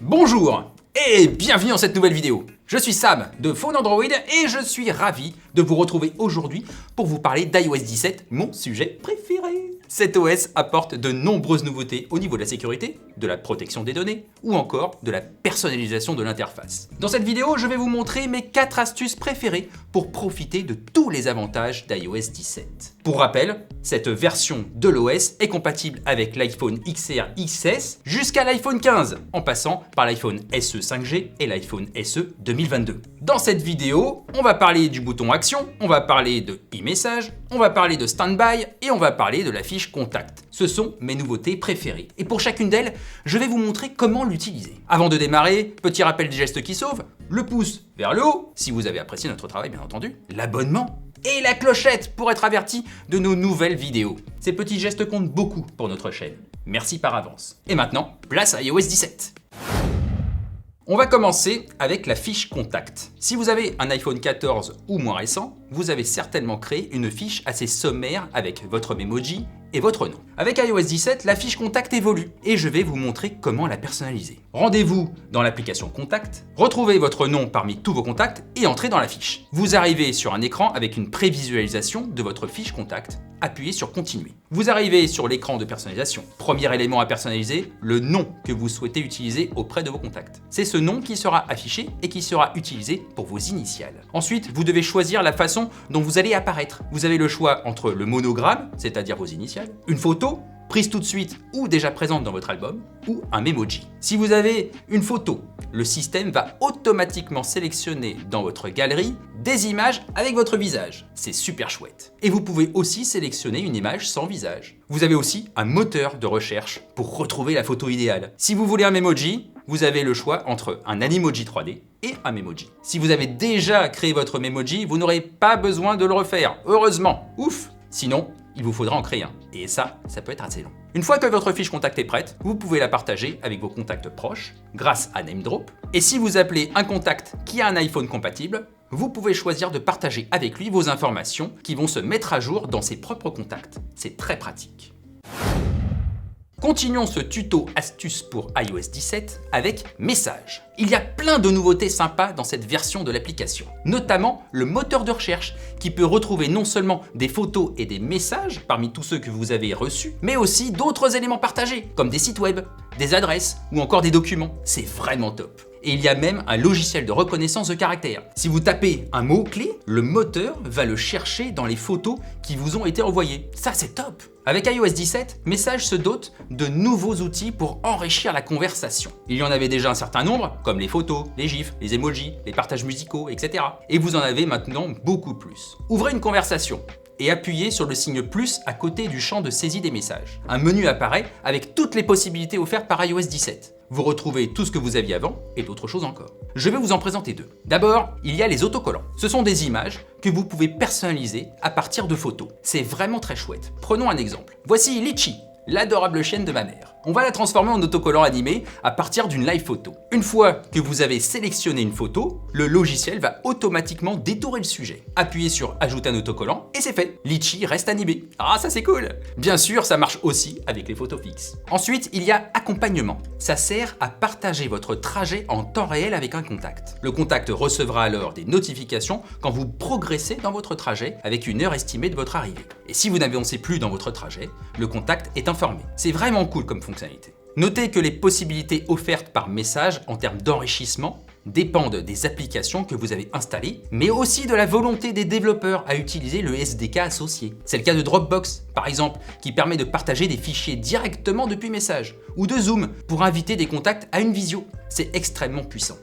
Bonjour et bienvenue dans cette nouvelle vidéo. Je suis Sam de Phone Android et je suis ravi de vous retrouver aujourd'hui pour vous parler d'iOS 17, mon sujet préféré. Cet OS apporte de nombreuses nouveautés au niveau de la sécurité, de la protection des données ou encore de la personnalisation de l'interface. Dans cette vidéo, je vais vous montrer mes 4 astuces préférées pour profiter de tous les avantages d'iOS 17. Pour rappel, cette version de l'OS est compatible avec l'iPhone XR XS jusqu'à l'iPhone 15, en passant par l'iPhone SE 5G et l'iPhone SE 2022. Dans cette vidéo, on va parler du bouton Action, on va parler de e-message, on va parler de Standby et on va parler de la fiche Contact. Ce sont mes nouveautés préférées. Et pour chacune d'elles, je vais vous montrer comment l'utiliser. Avant de démarrer, petit rappel des gestes qui sauvent, le pouce vers le haut, si vous avez apprécié notre travail bien entendu, l'abonnement et la clochette pour être averti de nos nouvelles vidéos. Ces petits gestes comptent beaucoup pour notre chaîne. Merci par avance. Et maintenant, place à iOS 17. On va commencer avec la fiche Contact. Si vous avez un iPhone 14 ou moins récent, vous avez certainement créé une fiche assez sommaire avec votre Memoji et votre nom. Avec iOS 17, la fiche Contact évolue et je vais vous montrer comment la personnaliser. Rendez-vous dans l'application Contact, retrouvez votre nom parmi tous vos contacts et entrez dans la fiche. Vous arrivez sur un écran avec une prévisualisation de votre fiche Contact. Appuyez sur Continuer. Vous arrivez sur l'écran de personnalisation. Premier élément à personnaliser, le nom que vous souhaitez utiliser auprès de vos contacts. C'est ce nom qui sera affiché et qui sera utilisé pour vos initiales. Ensuite, vous devez choisir la façon dont vous allez apparaître. Vous avez le choix entre le monogramme, c'est-à-dire vos initiales, une photo, prise tout de suite ou déjà présente dans votre album, ou un Memoji. Si vous avez une photo, le système va automatiquement sélectionner dans votre galerie des images avec votre visage. C'est super chouette. Et vous pouvez aussi sélectionner une image sans visage. Vous avez aussi un moteur de recherche pour retrouver la photo idéale. Si vous voulez un Memoji, vous avez le choix entre un Animoji 3D et un Memoji. Si vous avez déjà créé votre Memoji, vous n'aurez pas besoin de le refaire. Heureusement. Ouf! Sinon, il vous faudra en créer un. Et ça peut être assez long. Une fois que votre fiche Contact est prête, vous pouvez la partager avec vos contacts proches grâce à NameDrop. Et si vous appelez un contact qui a un iPhone compatible, vous pouvez choisir de partager avec lui vos informations qui vont se mettre à jour dans ses propres contacts. C'est très pratique. Continuons ce tuto astuce pour iOS 17 avec Messages. Il y a plein de nouveautés sympas dans cette version de l'application, notamment le moteur de recherche qui peut retrouver non seulement des photos et des messages parmi tous ceux que vous avez reçus, mais aussi d'autres éléments partagés comme des sites web, des adresses ou encore des documents. C'est vraiment top. Et il y a même un logiciel de reconnaissance de caractères. Si vous tapez un mot-clé, le moteur va le chercher dans les photos qui vous ont été envoyées. Ça, c'est top! Avec iOS 17, Messages se dote de nouveaux outils pour enrichir la conversation. Il y en avait déjà un certain nombre, comme les photos, les gifs, les emojis, les partages musicaux, etc. Et vous en avez maintenant beaucoup plus. Ouvrez une conversation et appuyez sur le signe plus à côté du champ de saisie des messages. Un menu apparaît avec toutes les possibilités offertes par iOS 17. Vous retrouvez tout ce que vous aviez avant et d'autres choses encore. Je vais vous en présenter deux. D'abord, il y a les autocollants. Ce sont des images que vous pouvez personnaliser à partir de photos. C'est vraiment très chouette. Prenons un exemple. Voici Litchi, l'adorable chienne de ma mère. On va la transformer en autocollant animé à partir d'une live photo. Une fois que vous avez sélectionné une photo, le logiciel va automatiquement détourer le sujet. Appuyez sur Ajouter un autocollant et c'est fait. Litchi reste animé. Ah, ça c'est cool! Bien sûr, ça marche aussi avec les photos fixes. Ensuite, il y a Accompagnement. Ça sert à partager votre trajet en temps réel avec un contact. Le contact recevra alors des notifications quand vous progressez dans votre trajet avec une heure estimée de votre arrivée. Et si vous n'avancez plus dans votre trajet, le contact est informé. C'est vraiment cool comme fonctionnalité. Notez que les possibilités offertes par message en termes d'enrichissement dépendent des applications que vous avez installées, mais aussi de la volonté des développeurs à utiliser le SDK associé. C'est le cas de Dropbox, par exemple, qui permet de partager des fichiers directement depuis Message, ou de Zoom pour inviter des contacts à une visio. C'est extrêmement puissant.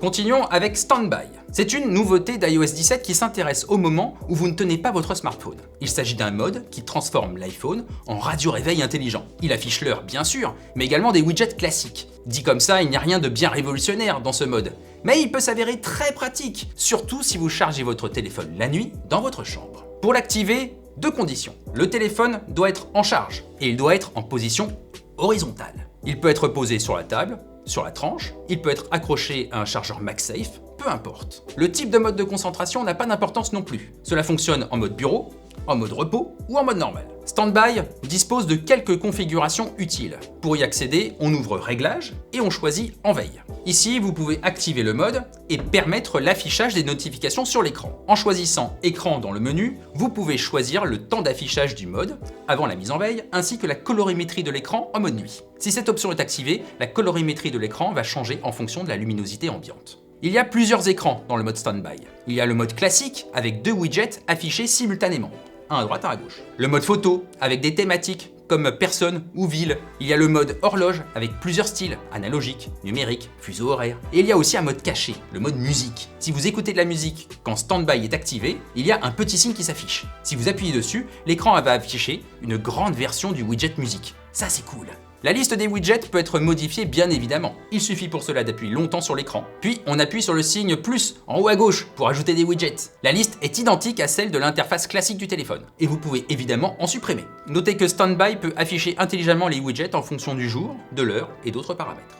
Continuons avec Standby. C'est une nouveauté d'iOS 17 qui s'intéresse au moment où vous ne tenez pas votre smartphone. Il s'agit d'un mode qui transforme l'iPhone en radio-réveil intelligent. Il affiche l'heure, bien sûr, mais également des widgets classiques. Dit comme ça, il n'y a rien de bien révolutionnaire dans ce mode. Mais il peut s'avérer très pratique, surtout si vous chargez votre téléphone la nuit dans votre chambre. Pour l'activer, deux conditions. Le téléphone doit être en charge et il doit être en position horizontale. Il peut être posé sur la table, sur la tranche, il peut être accroché à un chargeur MagSafe peu importe. Le type de mode de concentration n'a pas d'importance non plus. Cela fonctionne en mode bureau, en mode repos ou en mode normal. Standby dispose de quelques configurations utiles. Pour y accéder, on ouvre Réglages et on choisit En veille. Ici, vous pouvez activer le mode et permettre l'affichage des notifications sur l'écran. En choisissant Écran dans le menu, vous pouvez choisir le temps d'affichage du mode avant la mise en veille, ainsi que la colorimétrie de l'écran en mode nuit. Si cette option est activée, la colorimétrie de l'écran va changer en fonction de la luminosité ambiante. Il y a plusieurs écrans dans le mode Standby. Il y a le mode classique avec 2 widgets affichés simultanément, un à droite, un à gauche. Le mode photo avec des thématiques comme personne ou ville. Il y a le mode horloge avec plusieurs styles, analogique, numérique, fuseau horaire. Et il y a aussi un mode caché, le mode musique. Si vous écoutez de la musique quand Standby est activé, il y a un petit signe qui s'affiche. Si vous appuyez dessus, l'écran va afficher une grande version du widget musique. Ça c'est cool. La liste des widgets peut être modifiée bien évidemment. Il suffit pour cela d'appuyer longtemps sur l'écran, puis on appuie sur le signe plus en haut à gauche pour ajouter des widgets. La liste est identique à celle de l'interface classique du téléphone, et vous pouvez évidemment en supprimer. Notez que Standby peut afficher intelligemment les widgets en fonction du jour, de l'heure et d'autres paramètres.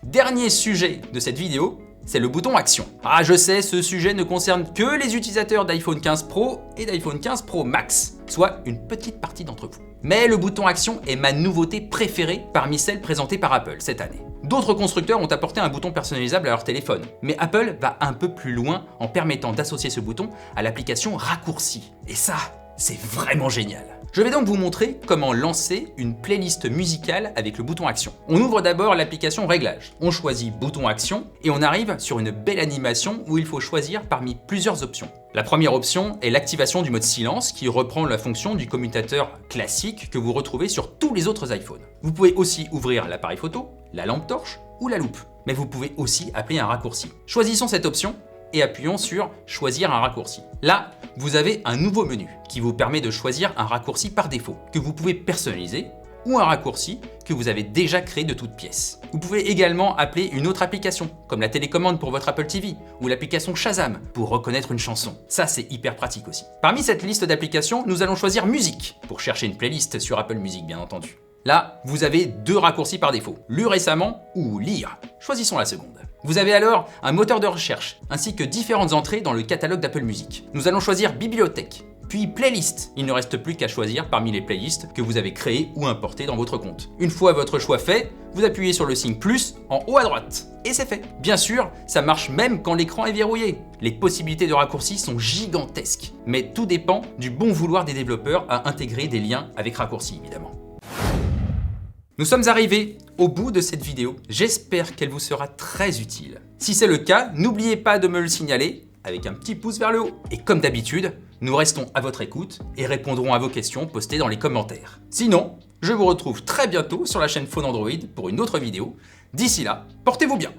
Dernier sujet de cette vidéo, c'est le bouton Action. Ah je sais, ce sujet ne concerne que les utilisateurs d'iPhone 15 Pro et d'iPhone 15 Pro Max, soit une petite partie d'entre vous. Mais le bouton Action est ma nouveauté préférée parmi celles présentées par Apple cette année. D'autres constructeurs ont apporté un bouton personnalisable à leur téléphone, mais Apple va un peu plus loin en permettant d'associer ce bouton à l'application Raccourci. Et ça, c'est vraiment génial. Je vais donc vous montrer comment lancer une playlist musicale avec le bouton Action. On ouvre d'abord l'application Réglages. On choisit Bouton Action et on arrive sur une belle animation où il faut choisir parmi plusieurs options. La première option est l'activation du mode silence qui reprend la fonction du commutateur classique que vous retrouvez sur tous les autres iPhones. Vous pouvez aussi ouvrir l'appareil photo, la lampe torche ou la loupe. Mais vous pouvez aussi appeler un raccourci. Choisissons cette option et appuyons sur Choisir un raccourci. Là, vous avez un nouveau menu qui vous permet de choisir un raccourci par défaut que vous pouvez personnaliser ou un raccourci que vous avez déjà créé de toutes pièces. Vous pouvez également appeler une autre application, comme la télécommande pour votre Apple TV ou l'application Shazam pour reconnaître une chanson. Ça, c'est hyper pratique aussi. Parmi cette liste d'applications, nous allons choisir Musique pour chercher une playlist sur Apple Music, bien entendu. Là, vous avez 2 raccourcis par défaut, Lu récemment ou Lire. Choisissons la seconde. Vous avez alors un moteur de recherche, ainsi que différentes entrées dans le catalogue d'Apple Music. Nous allons choisir Bibliothèque, puis Playlist. Il ne reste plus qu'à choisir parmi les playlists que vous avez créées ou importées dans votre compte. Une fois votre choix fait, vous appuyez sur le signe plus en haut à droite. Et c'est fait. Bien sûr, ça marche même quand l'écran est verrouillé. Les possibilités de raccourcis sont gigantesques. Mais tout dépend du bon vouloir des développeurs à intégrer des liens avec raccourcis, évidemment. Nous sommes arrivés au bout de cette vidéo. J'espère qu'elle vous sera très utile. Si c'est le cas, n'oubliez pas de me le signaler avec un petit pouce vers le haut. Et comme d'habitude, nous restons à votre écoute et répondrons à vos questions postées dans les commentaires. Sinon, je vous retrouve très bientôt sur la chaîne Phone Android pour une autre vidéo. D'ici là, portez-vous bien.